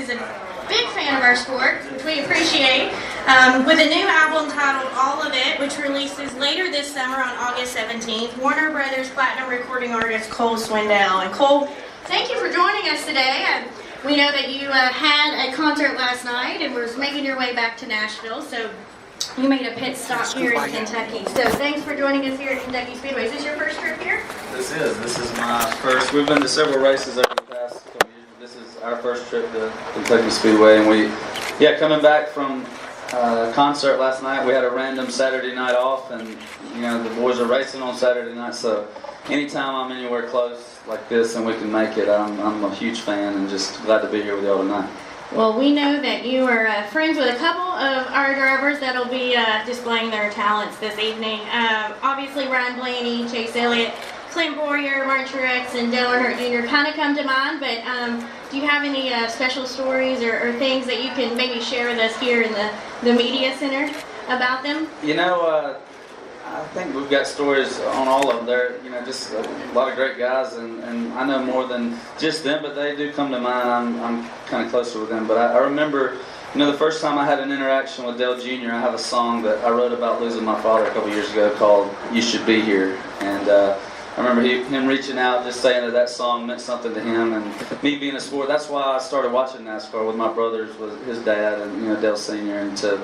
is a big fan of our sport, which we appreciate, with a new album titled All of It, which releases later this summer on August 17th. Warner Brothers Platinum recording artist Cole Swindell. And Cole, thank you for joining us today. We know that you had a concert last night and were making your way back to Nashville, so you made a pit stop here in Kentucky. So thanks for joining us here at Kentucky Speedway. Is this your first trip here? This is my first. We've been to several races over the past couple years, but this is our first trip to Kentucky Speedway. And coming back from a concert last night, we had a random Saturday night off, and the boys are racing on Saturday night, so anytime I'm anywhere close like this and we can make it, I'm a huge fan and just glad to be here with y'all tonight. Well, we know that you are friends with a couple of our drivers that'll be displaying their talents this evening. Obviously, Ryan Blaney, Chase Elliott, Clint Boyer, Martin Truex, and Dale Earnhardt Jr. kind of come to mind, but do you have any special stories or things that you can maybe share with us here in the media center about them? I think we've got stories on all of them. They're, just a lot of great guys, and I know more than just them, but they do come to mind. I'm kind of closer with them. But I remember, the first time I had an interaction with Dale Jr., I have a song that I wrote about losing my father a couple years ago called "You Should Be Here," and I remember him reaching out, just saying that song meant something to him, and me being a sport. That's why I started watching NASCAR with my brothers, with his dad, and Dale Sr., and to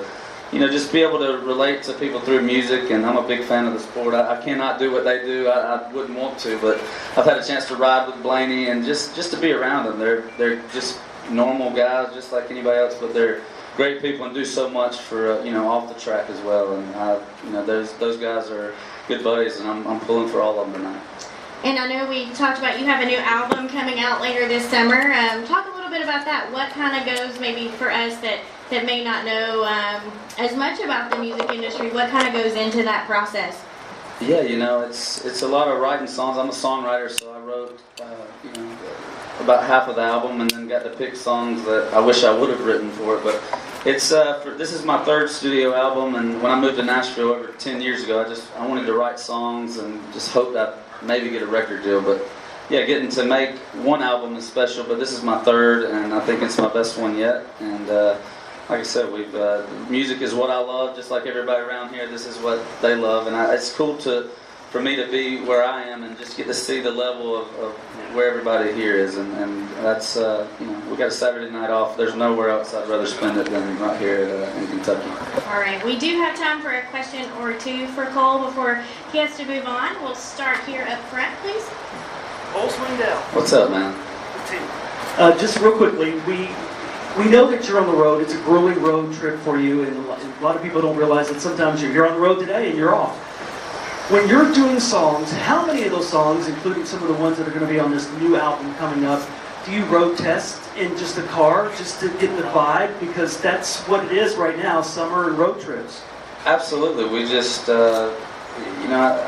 just be able to relate to people through music. And I'm a big fan of the sport. I cannot do what they do. I wouldn't want to, but I've had a chance to ride with Blaney and just to be around them. They're just normal guys, just like anybody else, but they're great people and do so much for off the track as well. And those guys are good buddies, and I'm pulling for all of them tonight. And I know we talked about you have a new album coming out later this summer. Talk a little bit about that. What kind of goes maybe for us that may not know as much about the music industry, what kind of goes into that process? Yeah, it's a lot of writing songs. I'm a songwriter, so I wrote about half of the album, and then got to pick songs that I wish I would have written for it. But it's this is my third studio album, and when I moved to Nashville over 10 years ago, I wanted to write songs and just hoped I'd maybe get a record deal. But yeah, getting to make one album is special, but this is my third, and I think it's my best one yet. And like I said, music is what I love, just like everybody around here. This is what they love, and it's cool for me to be where I am and just get to see the level of where everybody here is. And that's we got a Saturday night off. There's nowhere else I'd rather spend it than right here in Kentucky. All right, we do have time for a question or two for Cole before he has to move on. We'll start here up front, please. Cole Swindell. What's up, man? Just real quickly, we know that you're on the road. It's a grueling road trip for you, and a lot of people don't realize that sometimes you're on the road today and you're off. When you're doing songs, how many of those songs, including some of the ones that are going to be on this new album coming up, do you road test in just the car just to get the vibe? Because that's what it is right now, summer and road trips. Absolutely. We just, I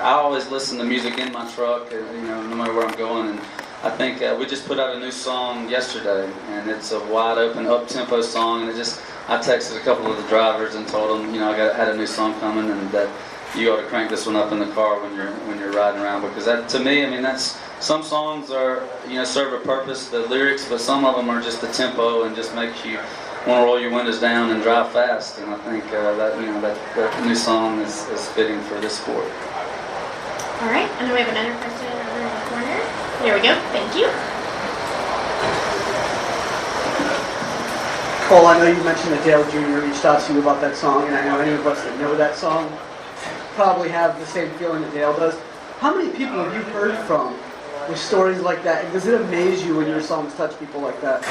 always listen to music in my truck, no matter where I'm going. And I think we just put out a new song yesterday, and it's a wide open, up-tempo song. And I texted a couple of the drivers and told them, I had a new song coming, and that you ought to crank this one up in the car when you're riding around, because that, to me, that's some songs are serve a purpose, the lyrics, but some of them are just the tempo and just makes you want to roll your windows down and drive fast. And I think that new song is fitting for this sport. All right, and then we have another question over in the corner. There we go. Thank you. Cole, I know you mentioned that Dale Jr. reached out to you about that song, and I know any of us that know that song probably have the same feeling that Dale does. How many people have you heard from with stories like that? And does it amaze you when your songs touch people like that?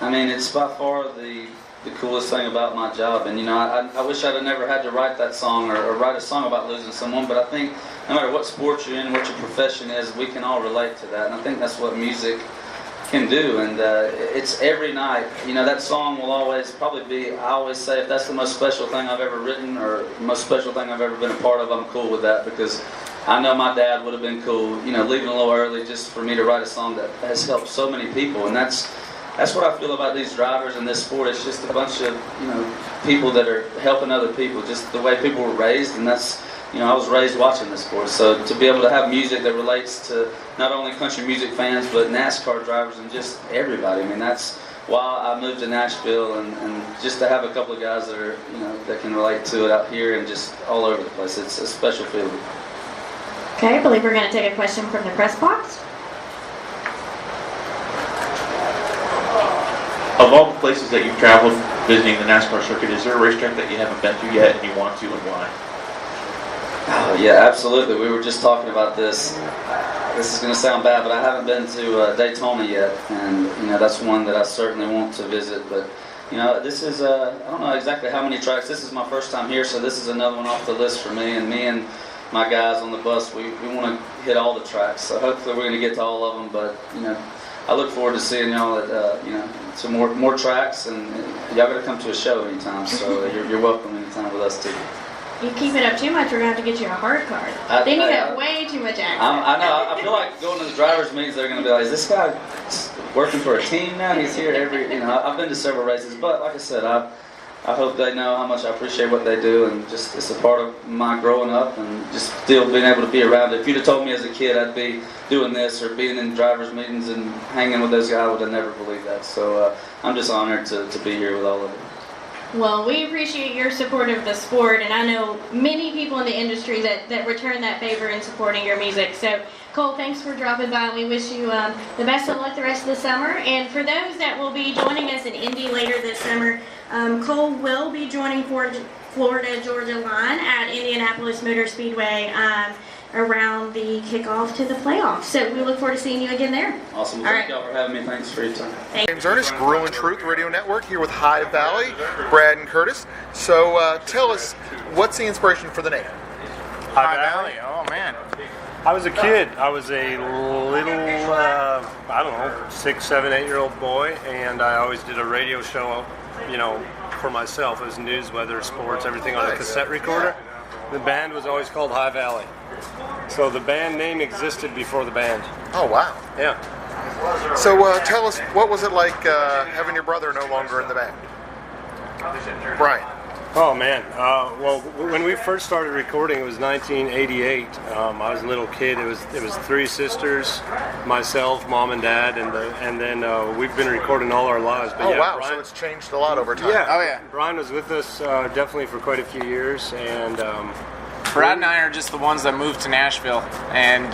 It's by far the coolest thing about my job. And I wish I'd have never had to write that song or write a song about losing someone, but I think no matter what sport you're in, what your profession is, we can all relate to that. And I think that's what music can do. And it's every night. That song will always probably be, I always say, if that's the most special thing I've ever written or the most special thing I've ever been a part of, I'm cool with that, because I know my dad would have been cool, leaving a little early just for me to write a song that has helped so many people. And that's what I feel about these drivers in this sport. It's just a bunch of people that are helping other people, just the way people were raised. And that's I was raised watching this sport, so to be able to have music that relates to not only country music fans but NASCAR drivers and just everybody, that's while I moved to Nashville, and just to have a couple of guys that are, that can relate to it out here and just all over the place. It's a special feeling. Okay, I believe we're going to take a question from the press box. Of all the places that you've traveled visiting the NASCAR circuit, is there a racetrack that you haven't been to yet and you want to, and why? Oh, yeah, absolutely. We were just talking about this. This is going to sound bad, but I haven't been to Daytona yet, and that's one that I certainly want to visit. But this is I don't know exactly how many tracks. This is my first time here, so this is another one off the list for me. And my guys on the bus, we want to hit all the tracks. So hopefully we're going to get to all of them. But I look forward to seeing y'all at some more tracks, and y'all got to come to a show anytime. So you're welcome anytime with us too. You keep it up too much, we're going to have to get you a hard card. Then you have way too much accent. I know. I feel like going to the drivers' meetings, they're going to be like, is this guy working for a team now? He's here I've been to several races, but like I said, I hope they know how much I appreciate what they do, and just it's a part of my growing up and just still being able to be around it. If you'd have told me as a kid I'd be doing this or being in drivers' meetings and hanging with those guys, I would have never believed that. So I'm just honored to be here with all of it. Well, we appreciate your support of the sport, and I know many people in the industry that return that favor in supporting your music. So, Cole, thanks for dropping by. We wish you the best of luck the rest of the summer. And for those that will be joining us in Indy later this summer, Cole will be joining Florida-Georgia line at Indianapolis Motor Speedway around the kickoff to the playoffs. So we look forward to seeing you again there. Awesome. Thank y'all for having me. Thanks for your time. James Ernest, Grill and Truth Radio Network, here with High Valley, Brad and Curtis. So tell us, what's the inspiration for the name? High Valley. Oh man. I was a kid. I was a little, I don't know, 6, 7, 8-year-old boy, and I always did a radio show, for myself. It was news, weather, sports, everything on a cassette recorder. The band was always called High Valley. So the band name existed before the band. Oh, wow. Yeah. So tell us, what was it like having your brother no longer in the band? Brian. Oh, man. Well, when we first started recording, it was 1988. I was a little kid. It was 3 sisters, myself, mom, and dad, and then we've been recording all our lives. But wow. Brian, So it's changed a lot over time. Yeah. Oh, yeah. Brian was with us definitely for quite a few years, and Brad and I are just the ones that moved to Nashville, and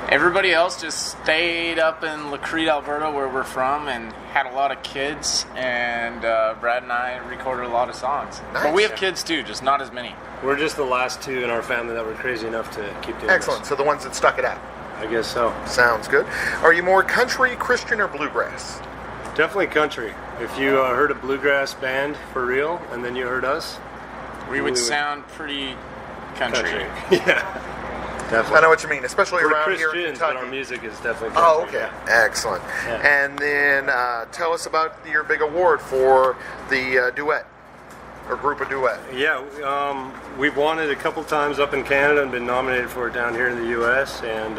everybody else just stayed up in La Crete, Alberta, where we're from, and had a lot of kids, and Brad and I recorded a lot of songs. Nice. But we have kids too, just not as many. we're just the last 2 in our family that were crazy enough to keep doing Excellent. this. So the ones that stuck it out. I guess so. Sounds good. Are you more country, Christian, or bluegrass? Definitely country. If you heard a bluegrass band for real, and then you heard us, We would sound pretty country. Yeah. Definitely. I know what you mean, especially We're around here in Christians, but Kentucky. our music is definitely country. Oh, okay. Excellent. Yeah. And then tell us about your big award for the duet, or group of duet. Yeah, we've won it a couple times up in Canada and been nominated for it down here in the U.S. And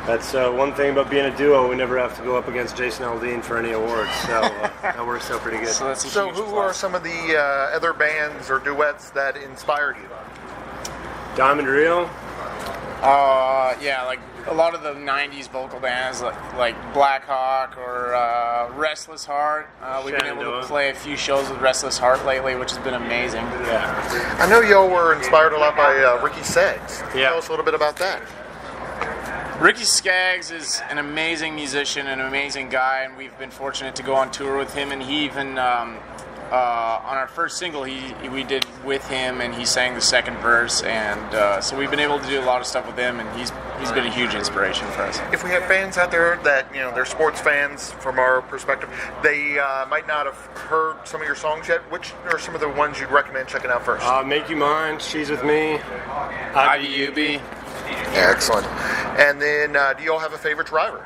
that's one thing about being a duo. We never have to go up against Jason Aldean for any awards, so that works out pretty good. So that's a So huge who plus. are some of the other bands or duets that inspired you? Diamond Rio. Yeah, like a lot of the 90s vocal bands like Black Hawk or Restless Heart. We've been able to Shenandoah. play a few shows with Restless Heart lately, which has been amazing. Yeah. I know y'all were inspired a lot by Ricky Skaggs. Yeah. Tell us a little bit about that. Ricky Skaggs is an amazing musician and an amazing guy, and we've been fortunate to go on tour with him. And he even, on our first single, we did with him, and he sang the second verse. And so we've been able to do a lot of stuff with him, and he's been a huge inspiration for us. If we have fans out there that, they're sports fans from our perspective, they might not have heard some of your songs yet, which are some of the ones you'd recommend checking out first? Make You Mine, She's With Me. IBUB. Excellent. And then, do you all have a favorite driver?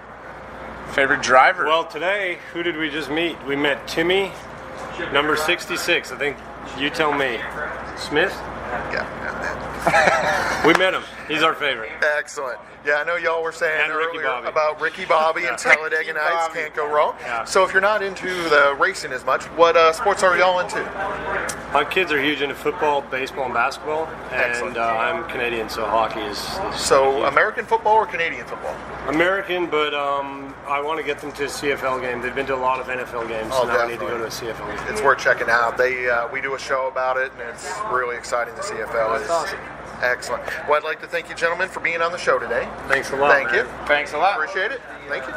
Favorite driver? Well, today, who did we just meet? We met Timmy, number 66. I think you tell me. Smith? Yeah. We met him. He's our favorite. Excellent. Yeah, I know y'all were saying And Ricky earlier Bobby. about Ricky Bobby and Talladega Nights. Bobby. Can't go wrong. Yeah. So if you're not into the racing as much, what sports are y'all into? My kids are huge into football, baseball, and basketball. Excellent. And I'm Canadian, so hockey is So huge. American football or Canadian football? American, but I want to get them to a CFL game. They've been to a lot of NFL games, Oh, so now I need to go definitely. to a CFL game. It's worth checking out. We do a show about it, and it's really exciting. The CFL is awesome. excellent. Well, I'd like to thank you, gentlemen, for being on the show today. Thank you a lot. Thank man. you. Thanks a lot. Appreciate it. Thank you.